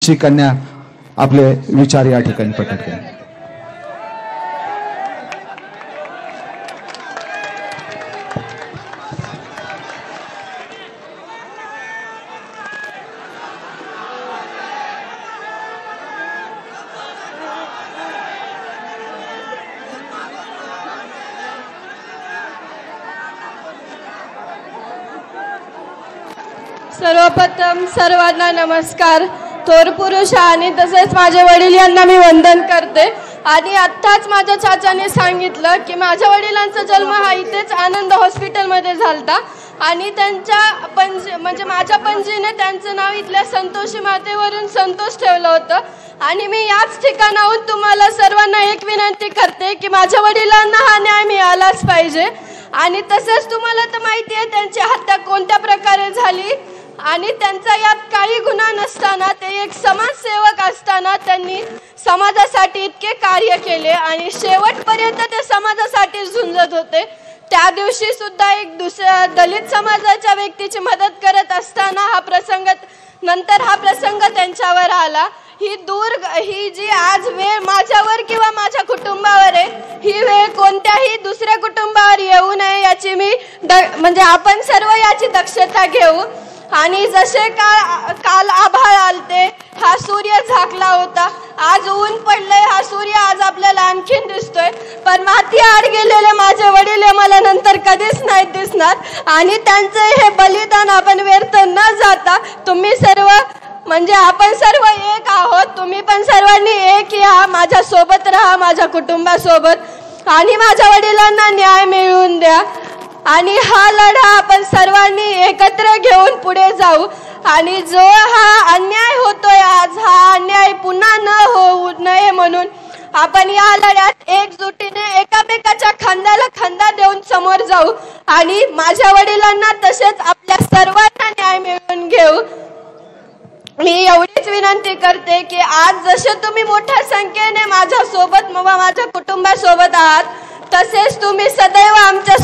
आमची कन्या आपले विचार या ठिकाणी प्रकट करेल। सर्वप्रथम सर्वांना नमस्कार। थोर पुरुष आणि तसेच माझे वडील यांना मी वंदन करते। आणि आत्ताच माझ्या चाचाने सांगितलं की माझ्या वडिलांचा जन्म हा इथेच आनंद हॉस्पिटलमध्ये झालता आणि त्यांच्या म्हणजे माझ्या पणजीने त्यांचं नाव इथल्या संतोषी मातेवरून संतोष ठेवलं होतं। आणि मी याच ठिकाणाहून तुम्हाला सर्वांना एक विनंती करते की माझ्या वडिलांना हा न्याय मिळालाच पाहिजे। आणि तसंच तुम्हाला तर माहिती आहे त्यांची हत्या कोणत्या प्रकारे झाली आणि त्यांचा यात काही गुन्हा नसताना ते एक समाजसेवक असताना त्यांनी समाजासाठी इतके कार्य केले आणि शेवटपर्यंत ते समाजासाठी झुंजत होते। त्या दिवशी सुद्धा एक दुसऱ्या दलित समाजाच्या व्यक्तीची मदत करत असताना हा प्रसंग त्यांच्यावर आला। ही जी आज वेळ माझ्यावर किंवा माझ्या कुटुंबावर आहे, ही वेळ कोणत्याही दुसऱ्या कुटुंबावर येऊ नये याची मी म्हणजे आपण सर्व याची दक्षता घेऊ। आणि जसे काल आभाळ आलते, हा सूर्य झाकला होता, आज ऊन पडलंय, हा सूर्य आज आपल्याला आणखीन दिसतोय, पण माती आड गेलेले माझे वडील हे मला नंतर कधीच नाही दिसणार। आणि त्यांचे हे बलिदान आपण व्यर्थ न जाता तुम्ही सर्व म्हणजे आपण सर्व एक आहोत, तुम्ही पण सर्वांनी एक या, माझ्या सोबत राहा, माझ्या कुटुंबासोबत आणि माझ्या वडिलांना न्याय मिळवून द्या। आणि हा लढा आपण सर्वांनी एकत्र घेऊन पुढे जाऊ। आणि जो हा अन्याय होतोय आज, हा अन्याय पुन्हा न होऊ नये म्हणून आपण या लढ्यात एकजुटीने एकामेकाच्या खांद्याला खांदा देऊन समोर जाऊ आणि माझ्या वडिलांना तसेच आपल्या सर्वांना न्याय मिळवून घेऊ। मी एवढीच विनंती करते की आज जसे तुम्ही मोठ्या संख्येने माझ्या सोबत माझ्या कुटुंबासोबत आहात, तसेच तुम्ही सदैव आमच्या